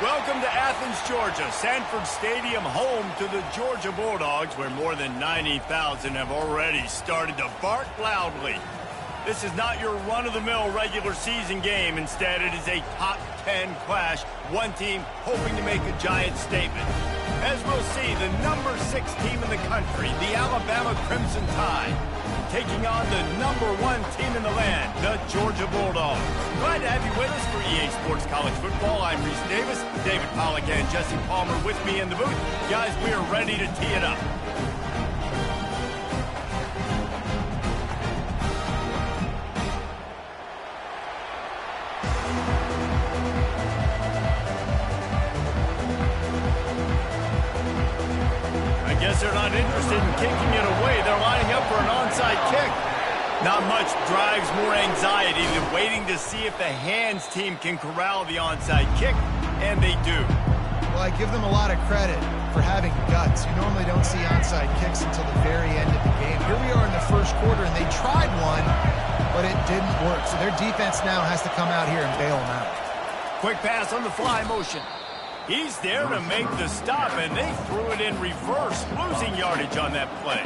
Welcome to Athens, Georgia, Sanford Stadium, home to the Georgia Bulldogs, where more than 90,000 have already started to bark loudly. This is not your run-of-the-mill regular season game. Instead, it is a top 10 clash, one team hoping to make a giant statement. As we'll see, the number 6 team in the country, the Alabama Crimson Tide, taking on the number 1 team in the land, the Georgia Bulldogs. Glad to have you with us for EA Sports College Football. I'm Reese Davis, David Pollack and Jesse Palmer with me in the booth. Guys, we are ready to tee it up. They're not interested in kicking it away. They're lining up for an onside kick. Not much drives more anxiety than waiting to see if the hands team can corral the onside kick, and they do. Well, I give them a lot of credit for having guts. You normally don't see onside kicks until the very end of the game. Here we are in the first quarter, and they tried one, but it didn't work. So their defense now has to come out here and bail them out. Quick pass on the fly motion. He's there to make the stop, and they threw it in reverse, losing yardage on that play.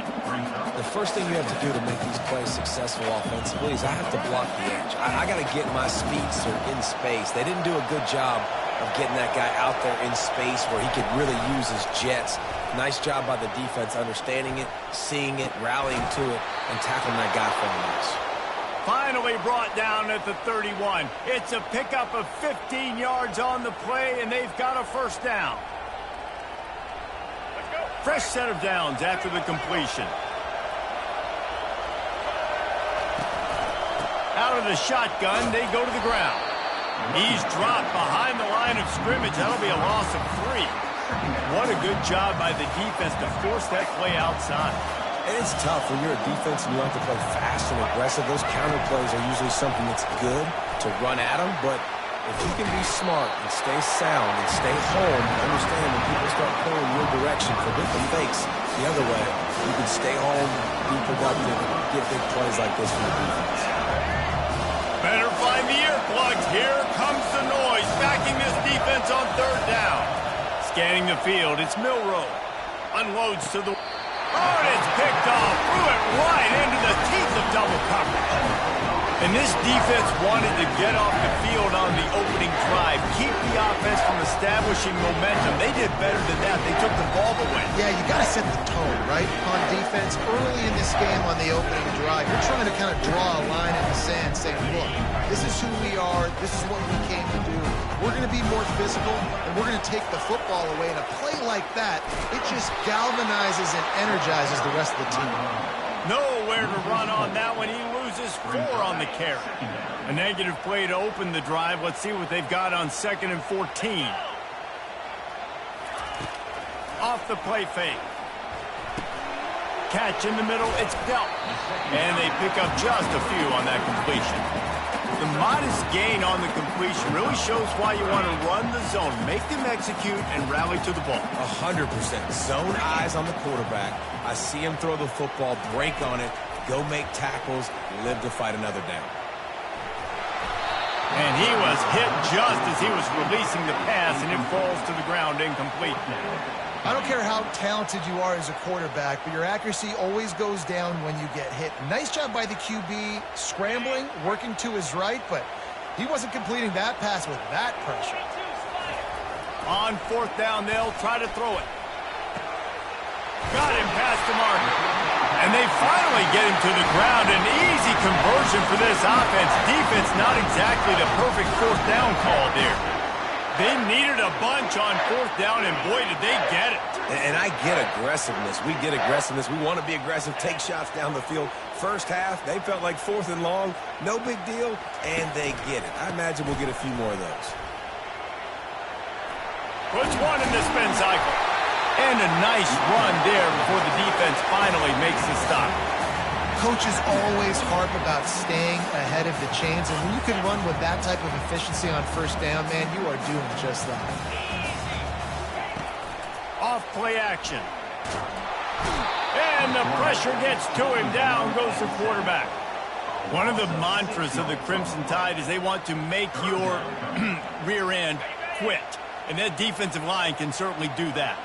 The first thing you have to do to make these plays successful offensively is I have to block the edge. I got to get my speedster in space. They didn't do a good job of getting that guy out there in space where he could really use his jets. Nice job by the defense understanding it, seeing it, rallying to it, and tackling that guy for a loss. Finally brought down at the 31. It's a pickup of 15 yards on the play, and they've got a first down. Let's go. Fresh set of downs after the completion. Out of the shotgun, they go to the ground. He's dropped behind the line of scrimmage. That'll be a loss of 3. What a good job by the defense to force that play outside. And it's tough when you're a defense and you have to play fast and aggressive. Those counter plays are usually something that's good to run at them. But if you can be smart and stay sound and stay home, understand when people start pulling your direction for different fakes the other way, you can stay home, be productive, get big plays like this from the defense. Better find the earplugs. Here comes the noise, backing this defense on third down. Scanning the field, it's Milroe. Unloads to the... Oh, and it's picked off. Threw it right into the teeth of double coverage. And this defense wanted to get off the field on the opening drive, keep the offense from establishing momentum. They did better than that. They took the ball away. Yeah, you got to set the tone, right, on defense. Early in this game on the opening drive, you're trying to kind of draw a line in the sand saying, look, this is who we are. This is what we came to do. We're going to be more physical, and we're going to take the football away. And a play like that, it just galvanizes and energizes the rest of the team. Nowhere to run on that one. He loses 4 on the carry. A negative play to open the drive. Let's see what they've got on 2nd and 14. Off the play fake. Catch in the middle. It's dealt. And they pick up just a few on that completion. The modest gain on the completion really shows why you want to run the zone. Make them execute and rally to the ball. 100%. Zone eyes on the quarterback. I see him throw the football, break on it, go make tackles, live to fight another down. And he was hit just as he was releasing the pass, and it falls to the ground incomplete. I don't care how talented you are as a quarterback, but your accuracy always goes down when you get hit. Nice job by the QB scrambling, working to his right, but he wasn't completing that pass with that pressure. On 4th down, they'll try to throw it. Got him past the marker. And they finally get him to the ground. An easy conversion for this offense. Defense not exactly the perfect 4th down call there. They needed a bunch on 4th down, and boy, did they get it. And I get aggressiveness. We get aggressiveness. We want to be aggressive, take shots down the field. First half, they felt like 4th and long. No big deal, and they get it. I imagine we'll get a few more of those. Puts one in the spin cycle. And a nice run there before the defense finally makes the stop. Coaches always harp about staying ahead of the chains, and when you can run with that type of efficiency on 1st down, man, you are doing just that. Off play action. And the pressure gets to him. Down goes the quarterback. One of the mantras of the Crimson Tide is they want to make your rear end quit. And that defensive line can certainly do that.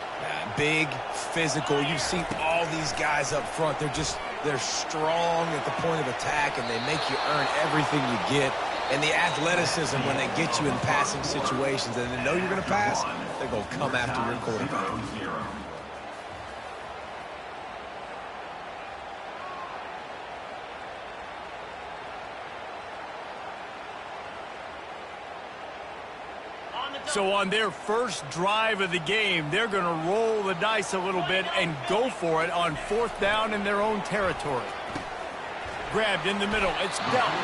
Big, physical. You've seen all these guys up front. They're strong at the point of attack, and they make you earn everything you get. And the athleticism when they get you in passing situations and they know you're going to pass, they're going to come after your quarterback. So on their first drive of the game, they're going to roll the dice a little bit and go for it on 4th down in their own territory. Grabbed in the middle. It's dealt.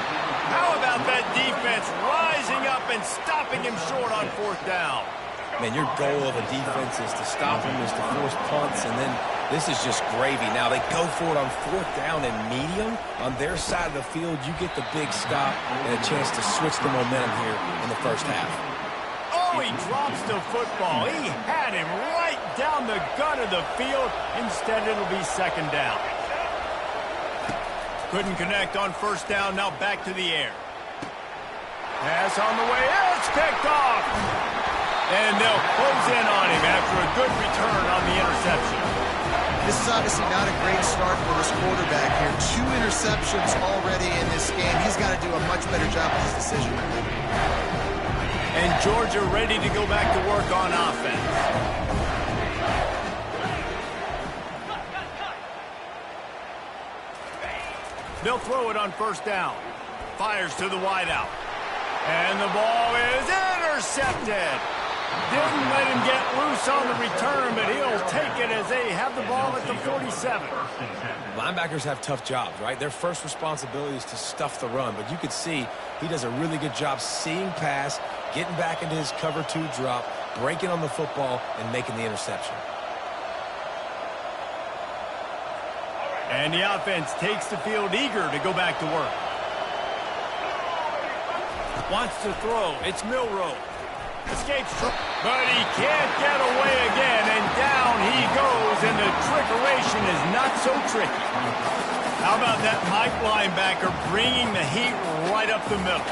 How about that defense rising up and stopping him short on 4th down? Man, your goal of a defense is to stop him, is to force punts, and then this is just gravy. Now, they go for it on 4th down and medium. On their side of the field, you get the big stop and a chance to switch the momentum here in the first half. Oh, he drops the football. He had him right down the gut of the field. Instead, it'll be 2nd down. Couldn't connect on 1st down. Now back to the air. Pass on the way. It's picked off. And they'll close in on him after a good return on the interception. This is obviously not a great start for this quarterback here. 2 interceptions already in this game. He's got to do a much better job with his decision. And Georgia ready to go back to work on offense. They'll throw it on 1st down. Fires to the wideout. And the ball is intercepted. Didn't let him get loose on the return, but he'll take it as they have the ball at the 47. Linebackers have tough jobs, right? Their first responsibility is to stuff the run, but you could see he does a really good job seeing pass, getting back into his cover 2 drop, breaking on the football, and making the interception. And the offense takes the field eager to go back to work. Wants to throw. It's Milroe. Escapes, but he can't get away again, and down he goes, and the trickeration is not so tricky. How about that Mike linebacker bringing the heat right up the middle?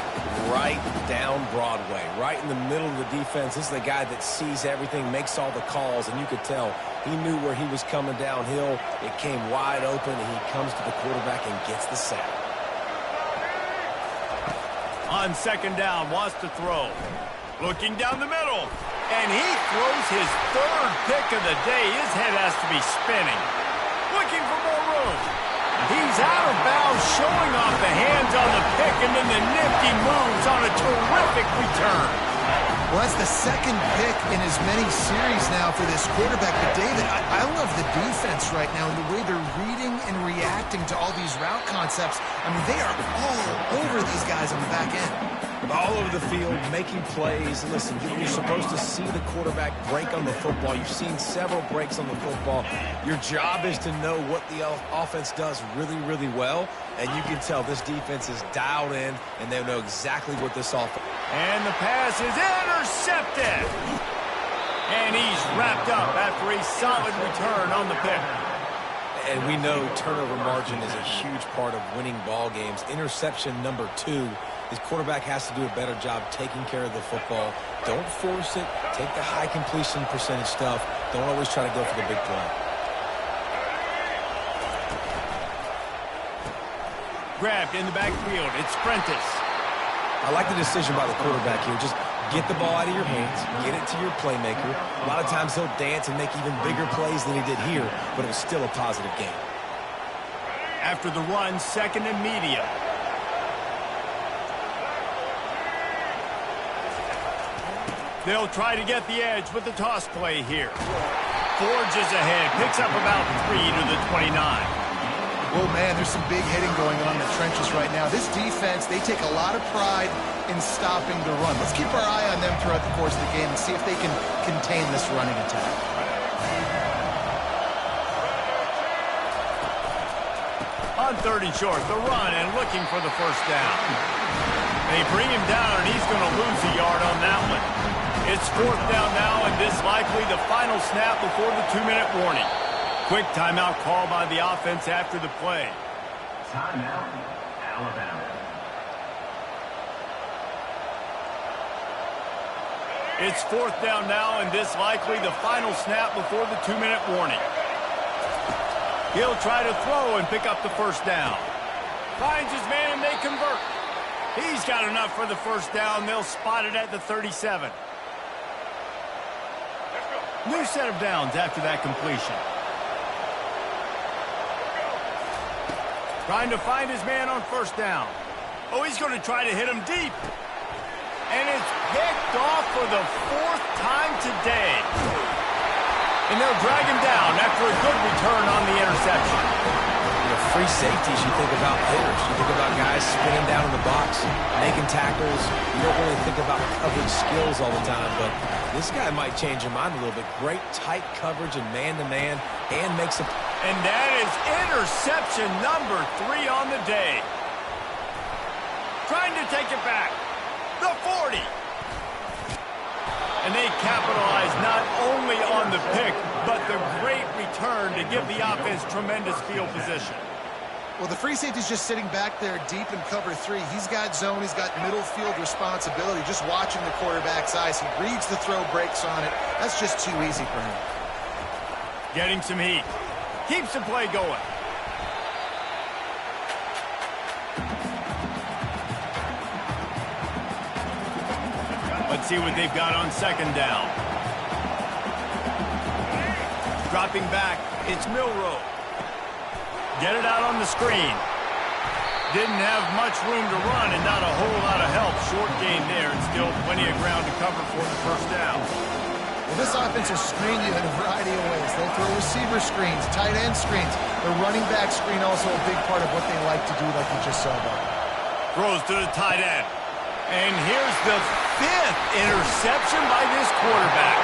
Right down Broadway, right in the middle of the defense. This is the guy that sees everything, makes all the calls, and you could tell he knew where he was coming downhill. It came wide open, and he comes to the quarterback and gets the sack. On 2nd down, wants to throw. Looking down the middle, and he throws his 3rd pick of the day. His head has to be spinning. Looking for more room. He's out of bounds, showing off the hands on the pick, and then the nifty moves on a terrific return. Well, that's the 2nd pick in as many series now for this quarterback. But, David, I love the defense right now and the way they're reading and reacting to all these route concepts. I mean, they are all over these guys on the back end. All over the field, making plays. And listen, you're supposed to see the quarterback break on the football. You've seen several breaks on the football. Your job is to know what the offense does really, really well. And you can tell this defense is dialed in, and they know exactly what this offense. And the pass is intercepted. And he's wrapped up after a solid return on the pick. And we know turnover margin is a huge part of winning ball games. Interception number 2. His quarterback has to do a better job taking care of the football. Don't force it. Take the high completion percentage stuff. Don't always try to go for the big play. Grabbed in the backfield. It's Prentice. I like the decision by the quarterback here. Just get the ball out of your hands. Get it to your playmaker. A lot of times he'll dance and make even bigger plays than he did here, but it was still a positive game. After the run, 2nd and medium. They'll try to get the edge with the toss play here. Forges ahead, picks up about 3 to the 29. Oh, man, there's some big hitting going on in the trenches right now. This defense, they take a lot of pride in stopping the run. Let's keep our eye on them throughout the course of the game and see if they can contain this running attack. On 3rd and short, the run and looking for the 1st down. They bring him down, and he's going to lose a yard on that one. It's 4th down now, and this likely the final snap before the 2-minute warning. Quick timeout call by the offense after the play. Timeout, Alabama. It's 4th down now, and this likely the final snap before the 2-minute warning. He'll try to throw and pick up the first down. Finds his man, and they convert. He's got enough for the first down. They'll spot it at the 37. New set of downs after that completion. Trying to find his man on first down. Oh, he's going to try to hit him deep. And it's picked off for the 4th time today. And they'll drag him down after a good return on the interception. You know, free safeties, you think about hitters. You think about guys spinning down in the box, making tackles. You don't really think about coverage skills all the time, but this guy might change your mind a little bit. Great tight coverage and man-to-man, and makes a... And that is interception number 3 on the day. Trying to take it back. The 40. And they capitalize not only on the pick, but the great return to give the offense tremendous field position. Well, the free safety's just sitting back there deep in cover 3. He's got zone. He's got middle field responsibility. Just watching the quarterback's eyes. He reads the throw, breaks on it. That's just too easy for him. Getting some heat. Keeps the play going. Let's see what they've got on second down. Dropping back, it's Milroe. Get it out on the screen. Didn't have much room to run and not a whole lot of help. Short gain there and still plenty of ground to cover for the first down. Well, this offense will screen you in a variety of ways. They'll throw receiver screens, tight end screens. The running back screen also a big part of what they like to do, like you just saw there. Throws to the tight end. And here's the 5th interception by this quarterback.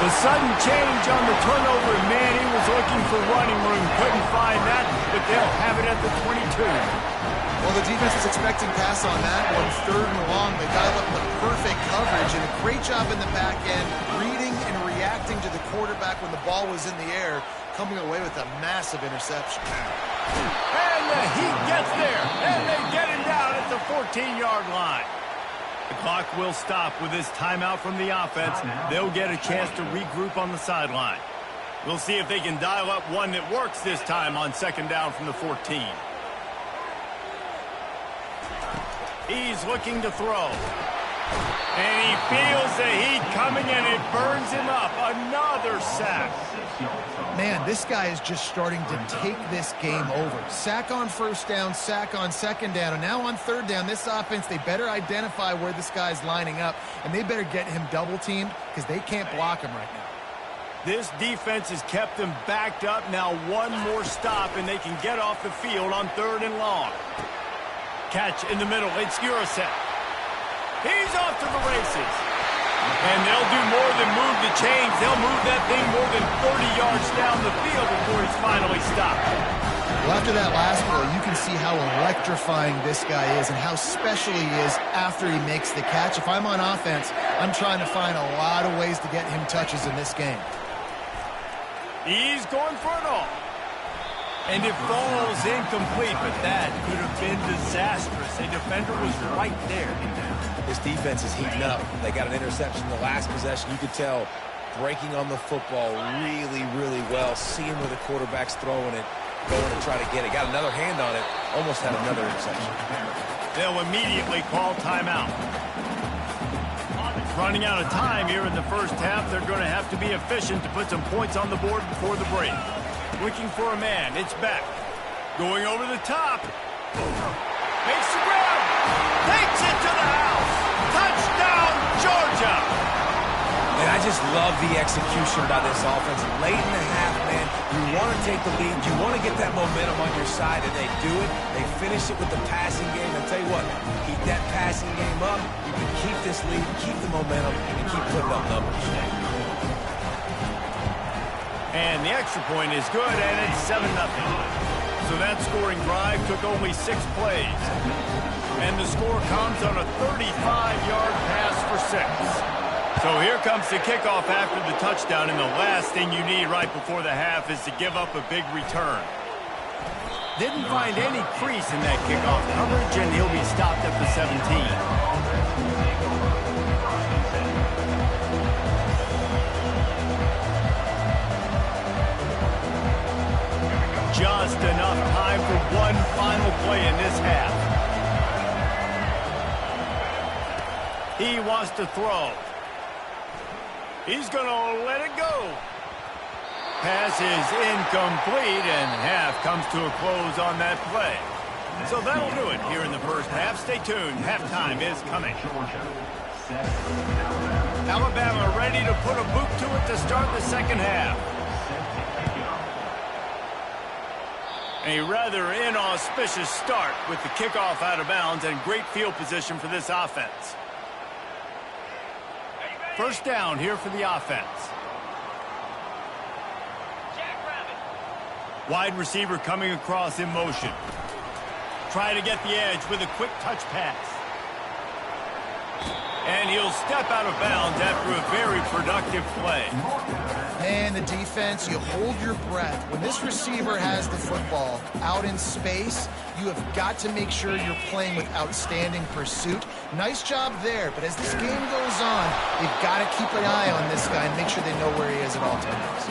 The sudden change on the turnover, and man, he was looking for running room. Couldn't find that, but they'll have it at the 22. Well, the defense was expecting pass on that one. 3rd and long. They dialed up the perfect coverage and a great job in the back end, reading and reacting to the quarterback when the ball was in the air, coming away with a massive interception. And the heat gets there, and they get him down at the 14-yard line. The clock will stop with this timeout from the offense. They'll get a chance to regroup on the sideline. We'll see if they can dial up one that works this time on second down from the 14. He's looking to throw. And he feels the heat coming, and it burns him up. Another sack. Man, this guy is just starting to take this game over. Sack on first down, sack on second down, and now on third down, this offense, they better identify where this guy's lining up, and they better get him double-teamed because they can't block him right now. This defense has kept them backed up. Now one more stop, and they can get off the field on 3rd and long. Catch in the middle. It's Urasek. He's off to the races. And they'll do more than move the chains. They'll move that thing more than 30 yards down the field before he's finally stopped. Well, after that last play, you can see how electrifying this guy is and how special he is after he makes the catch. If I'm on offense, I'm trying to find a lot of ways to get him touches in this game. He's going for it all. And it falls incomplete, but that could have been disastrous. A defender was right there. This defense is heating up. They got an interception in the last possession. You could tell breaking on the football really, really well, seeing where the quarterback's throwing it, going to try to get it. Got another hand on it, almost had another interception. They'll immediately call timeout. Running out of time here in the first half. They're going to have to be efficient to put some points on the board before the break. Looking for a man. It's back. Going over the top. Makes the grab. Takes it to the house. Touchdown, Georgia. And I just love the execution by this offense. Late in the half, man, you want to take the lead. You want to get that momentum on your side, and they do it. They finish it with the passing game. I tell you what, keep that passing game up. You can keep this lead, keep the momentum, and keep putting up numbers. And the extra point is good, and it's 7-0. So that scoring drive took only 6 plays. And the score comes on a 35-yard pass for 6. So here comes the kickoff after the touchdown, and the last thing you need right before the half is to give up a big return. Didn't find any crease in that kickoff coverage, and he'll be stopped at the 17. play in this half. He wants to throw. He's going to let it go. Pass is incomplete, and half comes to a close on that play. So that'll do it here in the first half. Stay tuned. Halftime is coming. Alabama ready to put a boot to it to start the second half. A rather inauspicious start with the kickoff out of bounds and great field position for this offense. First down here for the offense. Wide receiver coming across in motion. Try to get the edge with a quick touch pass. And he'll step out of bounds after a very productive play. Man, the defense, you hold your breath. When this receiver has the football out in space, you have got to make sure you're playing with outstanding pursuit. Nice job there, but as this game goes on, they've got to keep an eye on this guy and make sure they know where he is at all times.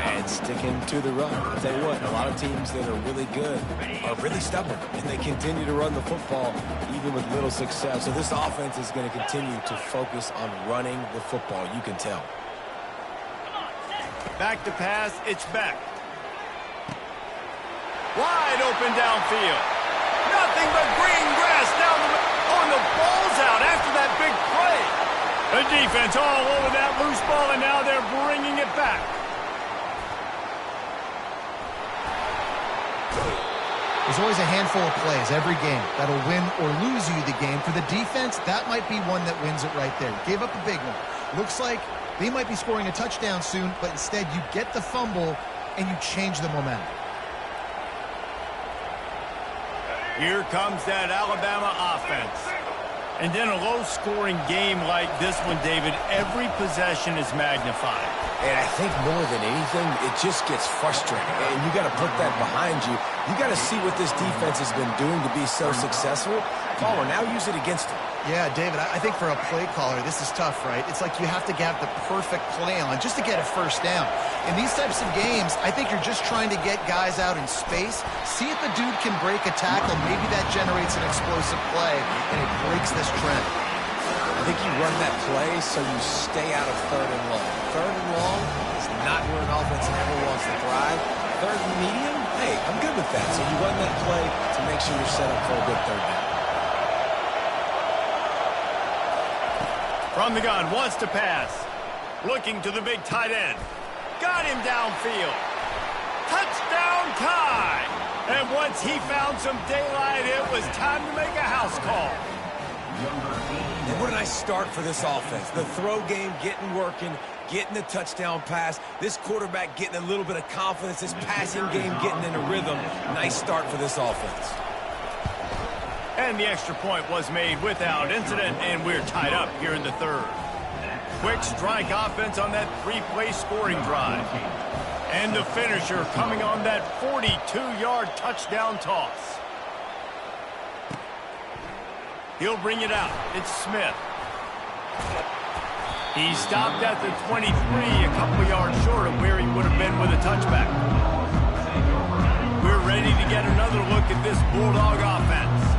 And sticking to the run. I'll tell you what, a lot of teams that are really good are really stubborn, and they continue to run the football even with little success. So this offense is going to continue to focus on running the football. You can tell. Back to pass, it's back. Wide open downfield. Nothing but green grass down the middle. Oh, and the ball's out after that big play. The defense all over that loose ball, and now they're bringing it back. There's always a handful of plays every game that'll win or lose you the game. For the defense, that might be one that wins it right there. Gave up a big one. Looks like they might be scoring a touchdown soon, but instead you get the fumble and you change the momentum. Here comes that Alabama offense. And in a low-scoring game like this one, David, every possession is magnified. And I think more than anything, it just gets frustrating. And you got to put that behind you. You got to see what this defense has been doing to be so successful. Caller, now use it against them. Yeah, David, I think for a play caller, this is tough, right? It's like you have to have the perfect play on just to get a first down. In these types of games, I think you're just trying to get guys out in space, see if the dude can break a tackle. Maybe that generates an explosive play, and it breaks this trend. I think you run that play so you stay out of third and long. Third and long is not where an offense ever wants to thrive. Third and medium, hey, I'm good with that. So you run that play to make sure you're set up for a good third down. From the gun, wants to pass. Looking to the big tight end. Got him downfield. Touchdown tie. And once he found some daylight, it was time to make a house call. And what a nice start for this offense. The throw game getting working, getting the touchdown pass. This quarterback getting a little bit of confidence. This passing game getting in a rhythm. Nice start for this offense. And the extra point was made without incident, and we're tied up here in the third. Quick strike offense on that three-play scoring drive. And the finisher coming on that 42-yard touchdown toss. He'll bring it out. It's Smith. He stopped at the 23, a couple yards short of where he would have been with a touchback. We're ready to get another look at this Bulldog offense.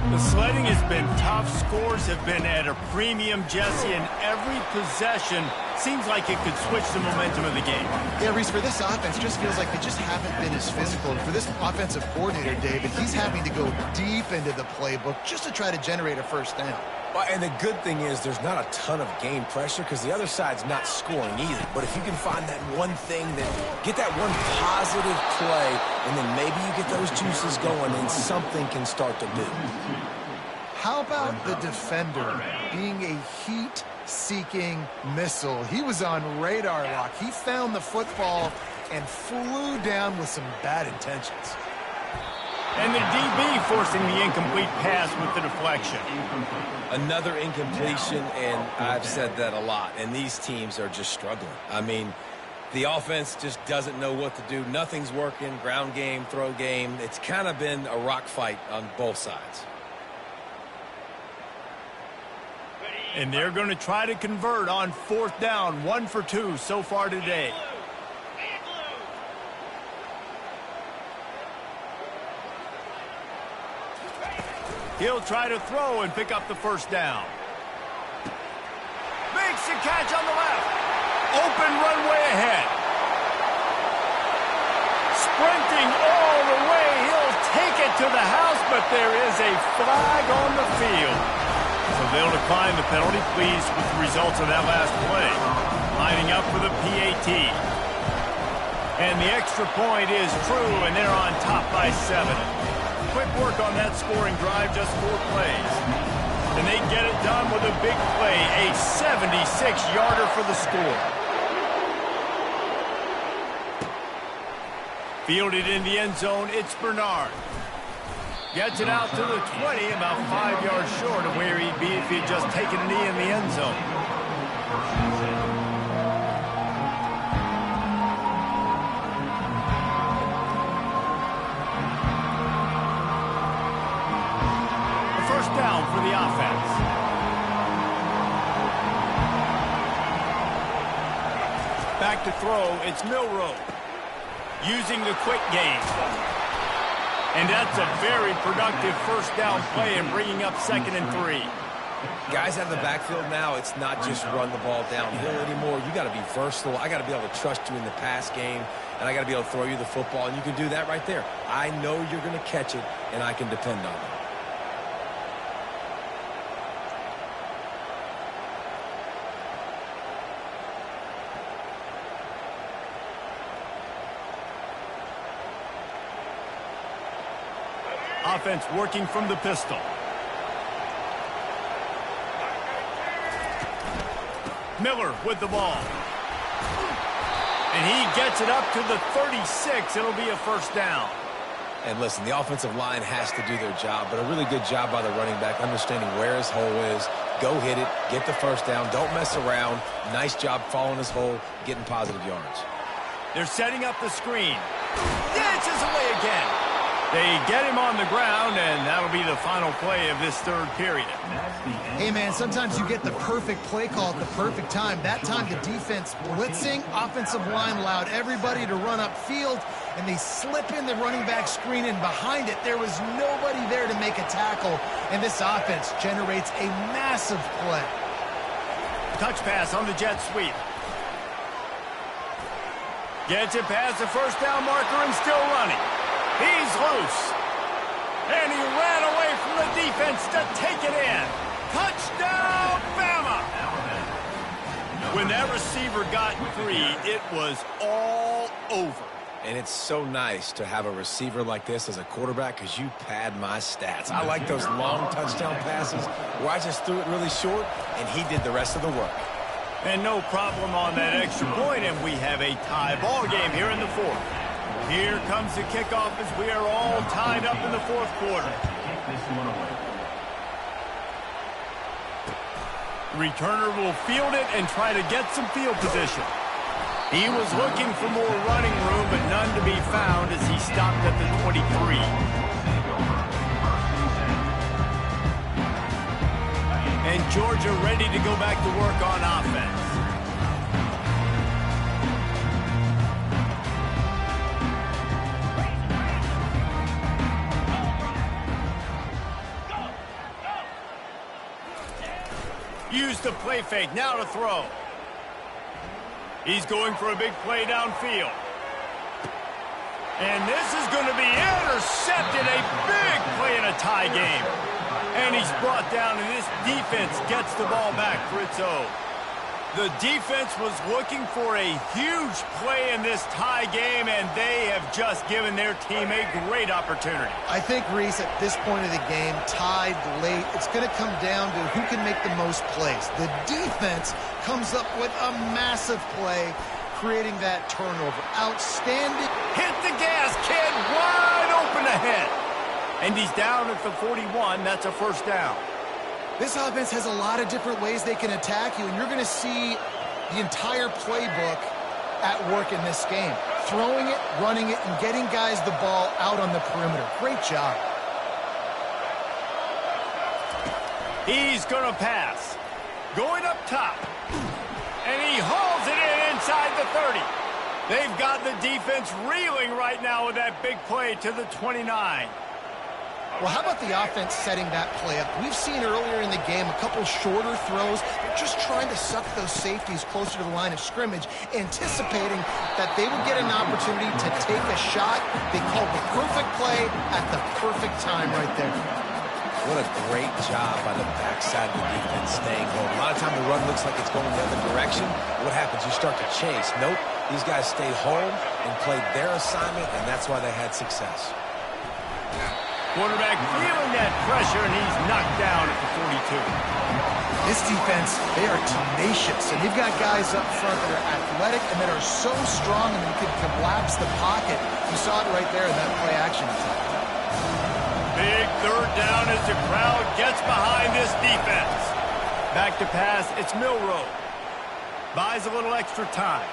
The sledding has been tough. Scores have been at a premium, Jesse, and every possession seems like it could switch the momentum of the game. Yeah, Reese, for this offense, it just feels like they just haven't been as physical. And for this offensive coordinator, David, he's having to go deep into the playbook just to try to generate a first down. Well, and the good thing is there's not a ton of game pressure because the other side's not scoring either. But if you can find that one thing, that get that one positive play, and then maybe you get those juices going and something can start to build. How about the defender being a heat-seeking missile? He was on radar lock. He found the football and flew down with some bad intentions. And the DB forcing the incomplete pass with the deflection. Another incompletion, and I've said that a lot, and these teams are just struggling. I mean, the offense just doesn't know what to do. Nothing's working, ground game, throw game. It's kind of been a rock fight on both sides. And they're going to try to convert on fourth down, 1 for 2 so far today. He'll try to throw and pick up the first down. Makes the catch on the left. Open runway ahead. Sprinting all the way. He'll take it to the house, but there is a flag on the field. So they'll decline the penalty, pleased with the results of that last play. Lining up for the PAT. And the extra point is true, and they're on top by 7. Quick work on that scoring drive, just 4 plays. And they get it done with a big play, a 76-yarder for the score. Fielded in the end zone, it's Bernard. Gets it out to the 20, about 5 yards short of where he'd be if he'd just taken a knee in the end zone. First down for the offense. Back to throw, it's Milroe. Using the quick game. And that's a very productive first down play and bringing up 2nd and 3. Guys out of the backfield now, it's not just run the ball downhill anymore. You got to be versatile. I got to be able to trust you in the pass game, and I got to be able to throw you the football, and you can do that right there. I know you're going to catch it, and I can depend on it. Offense working from the pistol. Miller with the ball. And he gets it up to the 36. It'll be a first down. And listen, the offensive line has to do their job, but a really good job by the running back, understanding where his hole is. Go hit it, get the first down, don't mess around. Nice job following his hole, getting positive yards. They're setting up the screen. Dances away again. They get him on the ground, and that'll be the final play of this 3rd period. Hey, man, sometimes you get the perfect play call at the perfect time. That time the defense blitzing, offensive line allowed everybody to run upfield, and they slip in the running back screen, and behind it there was nobody there to make a tackle, and this offense generates a massive play. Touch pass on the jet sweep. Gets it past the first down marker and still running. He's loose. And he ran away from the defense to take it in. Touchdown, Bama! When that receiver got free, it was all over. And it's so nice to have a receiver like this as a quarterback because you pad my stats. I like those long touchdown passes where I just threw it really short, and he did the rest of the work. And no problem on that extra point, and we have a tie ball game here in the 4th. Here comes the kickoff as we are all tied up in the 4th quarter. Returner will field it and try to get some field position. He was looking for more running room, but none to be found as he stopped at the 23. And Georgia ready to go back to work on offense. Use the play fake, now to throw. He's going for a big play downfield. And this is going to be intercepted, a big play in a tie game. And he's brought down, and this defense gets the ball back for its own. The defense was looking for a huge play in this tie game, and they have just given their team a great opportunity. I think, Reese, at this point of the game, tied late, it's going to come down to who can make the most plays. The defense comes up with a massive play, creating that turnover. Outstanding. Hit the gas, kid. Wide open ahead. And he's down at the 41. That's a first down. This offense has a lot of different ways they can attack you, and you're going to see the entire playbook at work in this game. Throwing it, running it, and getting guys the ball out on the perimeter. Great job. He's going to pass. Going up top. And he hauls it in inside the 30. They've got the defense reeling right now with that big play to the 29. Well, how about the offense setting that play up? We've seen earlier in the game a couple shorter throws. They're just trying to suck those safeties closer to the line of scrimmage, anticipating that they would get an opportunity to take a shot. They called the perfect play at the perfect time right there. What a great job by the backside of the defense staying home. A lot of time the run looks like it's going the other direction. What happens? You start to chase. Nope. These guys stayed home and played their assignment, and that's why they had success. Quarterback feeling that pressure, and he's knocked down at the 42. This defense, they are tenacious, and you've got guys up front that are athletic and that are so strong and they can collapse the pocket. You saw it right there in that play action attack. Big third down as the crowd gets behind this defense. Back to pass, it's Milroe. Buys a little extra time.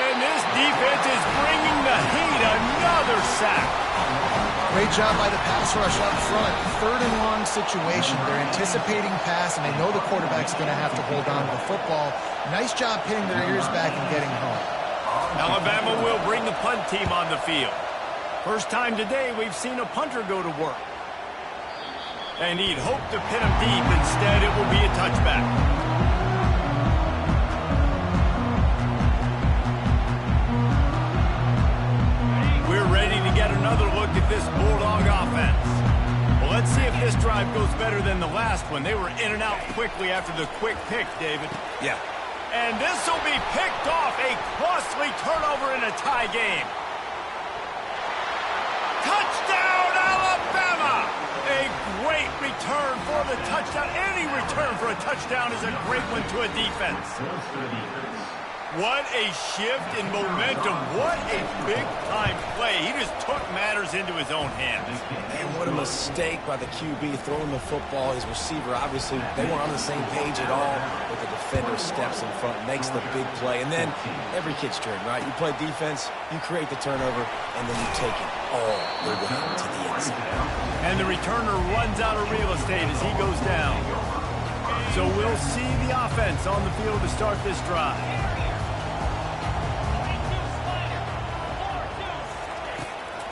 And this defense is bringing the heat. Another sack. Great job by the pass rush up front. Third and long situation. They're anticipating pass, and they know the quarterback's going to have to hold on to the football. Nice job pinning their ears back and getting home. Alabama will bring the punt team on the field. First time today we've seen a punter go to work. And he'd hoped to pin him deep. Instead, it will be a touchback. We're ready to get another look at this Bulldog offense. Well, let's see if this drive goes better than the last one. They were in and out quickly after the quick pick, David. Yeah. And this will be picked off. A costly turnover in a tie game. Touchdown, Alabama! A great return for the touchdown. Any return for a touchdown is a great one to a defense. What a shift in momentum. What a big-time play. He just took matters into his own hands. And what a mistake by the QB throwing the football. His receiver, obviously, they weren't on the same page at all, but the defender steps in front, makes the big play. And then every kid's turn, right? You play defense, you create the turnover, and then you take it all the way to the inside. And the returner runs out of real estate as he goes down. So we'll see the offense on the field to start this drive.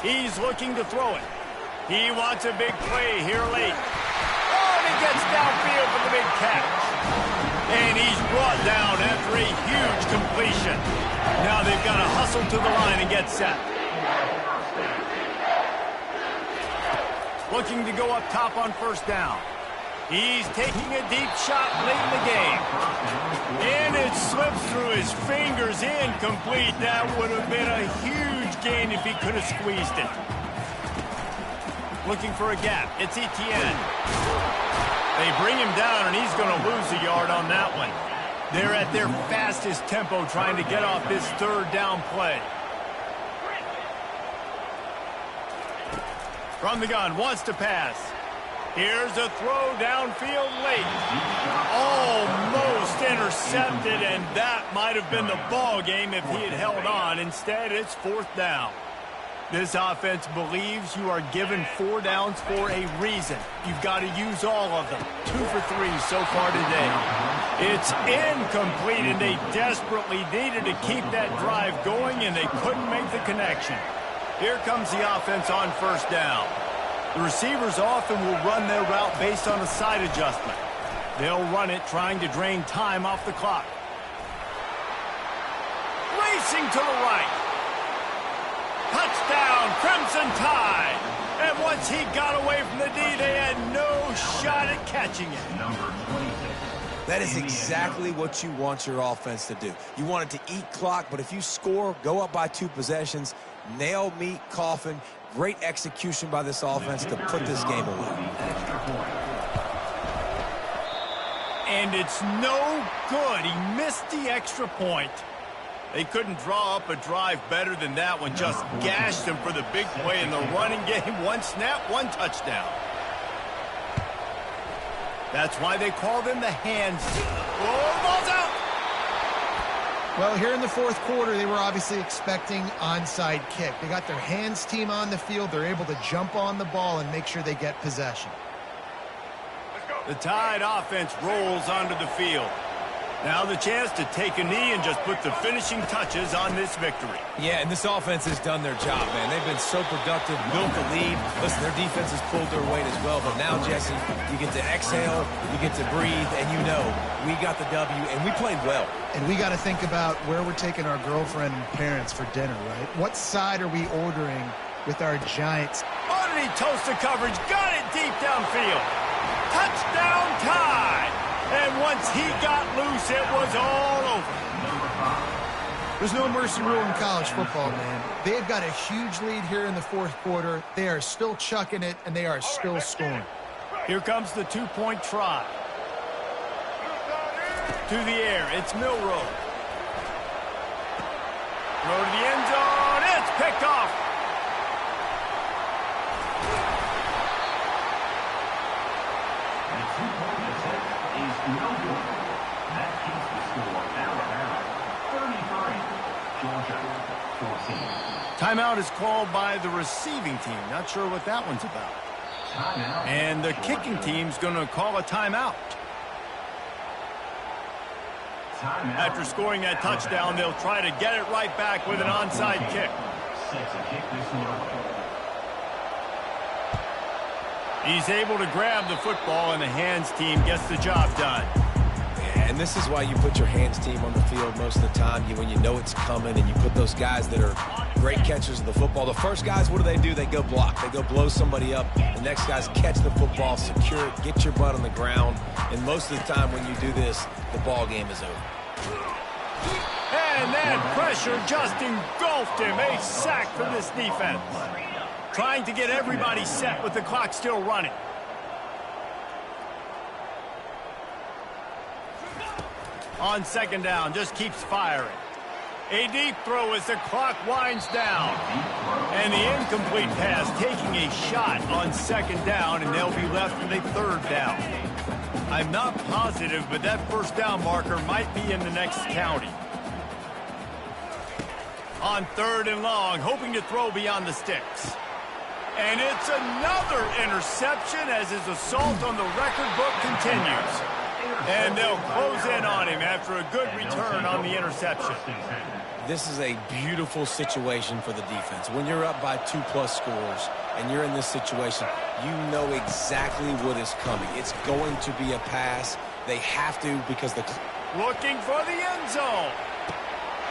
He's looking to throw it. He wants a big play here late. Oh, and he gets downfield for the big catch. And he's brought down after a huge completion. Now they've got to hustle to the line and get set. Looking to go up top on first down. He's taking a deep shot late in the game. And it slips through his fingers, incomplete. That would have been a huge gain if he could have squeezed it. Looking for a gap. It's Etienne. They bring him down, and he's going to lose a yard on that one. They're at their fastest tempo trying to get off this third down play. From the gun, wants to pass. Here's a throw downfield late. Almost intercepted, and that might have been the ball game if he had held on. Instead, it's fourth down. This offense believes you are given 4 downs for a reason. You've got to use all of them. 2 for 3 so far today. It's incomplete, and they desperately needed to keep that drive going, and they couldn't make the connection. Here comes the offense on first down. The receivers often will run their route based on a side adjustment. They'll run it trying to drain time off the clock. Racing to the right. Touchdown, Crimson Tide. And once he got away from the D, they had no shot at catching it. That is exactly what you want your offense to do. You want it to eat clock, but if you score, go up by 2 possessions, nail, meat, coffin. Great execution by this offense to put this game away. And it's no good. He missed the extra point. They couldn't draw up a drive better than that one. Just gashed him for the big play in the running game. 1 snap, 1 touchdown. That's why they call them the hands. Oh, ball's out. Well, here in the fourth quarter, they were obviously expecting onside kick. They got their hands team on the field. They're able to jump on the ball and make sure they get possession. The Tide offense rolls onto the field. Now the chance to take a knee and just put the finishing touches on this victory. Yeah, and this offense has done their job, man. They've been so productive, built the lead. Listen, their defense has pulled their weight as well. But now, Jesse, you get to exhale, you get to breathe, and you know we got the W, and we played well. And we got to think about where we're taking our girlfriend and parents for dinner, right? What side are we ordering with our Giants? Underneath toasted coverage, got it deep downfield. Touchdown tie! And once he got loose, it was all over. There's no mercy rule in college football, man. They've got a huge lead here in the fourth quarter. They are still chucking it, and they are still scoring. Here comes the two-point try. To the air, it's Milroe. Throw to the end zone, it's picked off. That keeps the score Alabama 33, Georgia 14. Timeout is called by the receiving team. Not sure what that one's about. Timeout. And the kicking team's going to call a timeout. After scoring that touchdown, they'll try to get it right back with an onside kick. Sets a kick this one away. He's able to grab the football, and the hands team gets the job done. And this is why you put your hands team on the field most of the time, when you know it's coming, and you put those guys that are great catchers of the football. The first guys, what do? They go block. They go blow somebody up. The next guys catch the football, secure it, get your butt on the ground. And most of the time when you do this, the ball game is over. And that pressure just engulfed him. A sack for this defense. Trying to get everybody set with the clock still running. On second down, just keeps firing. A deep throw as the clock winds down. And the incomplete pass taking a shot on second down, and they'll be left with a third down. I'm not positive, but that first down marker might be in the next county. On third and long, hoping to throw beyond the sticks. And it's another interception as his assault on the record book continues. And they'll close in on him after a good return on the interception. This is a beautiful situation for the defense. When you're up by 2+ scores and you're in this situation, you know exactly what is coming. It's going to be a pass. They have to because the... Looking for the end zone.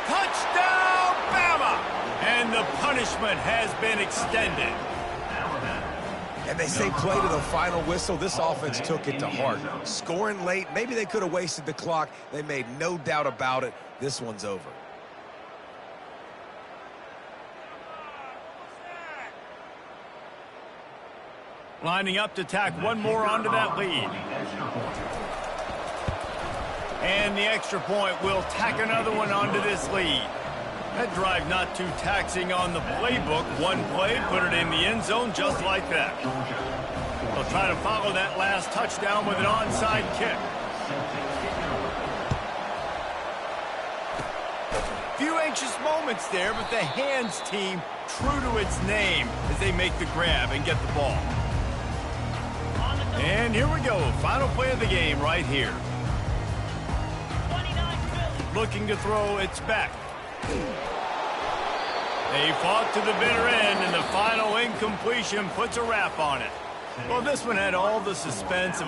Touchdown, Bama! And the punishment has been extended. And they say play to the final whistle. This offense took it to heart. Scoring late, maybe they could have wasted the clock. They made no doubt about it. This one's over. Lining up to tack one more onto that lead. And the extra point will tack another one onto this lead. That drive not too taxing on the playbook. One play, put it in the end zone just like that. They'll try to follow that last touchdown with an onside kick. Few anxious moments there, but the hands team true to its name as they make the grab and get the ball. And here we go. Final play of the game right here. Looking to throw, it's back. They fought to the bitter end, and the final incompletion puts a wrap on it. Well, this one had all the suspense of a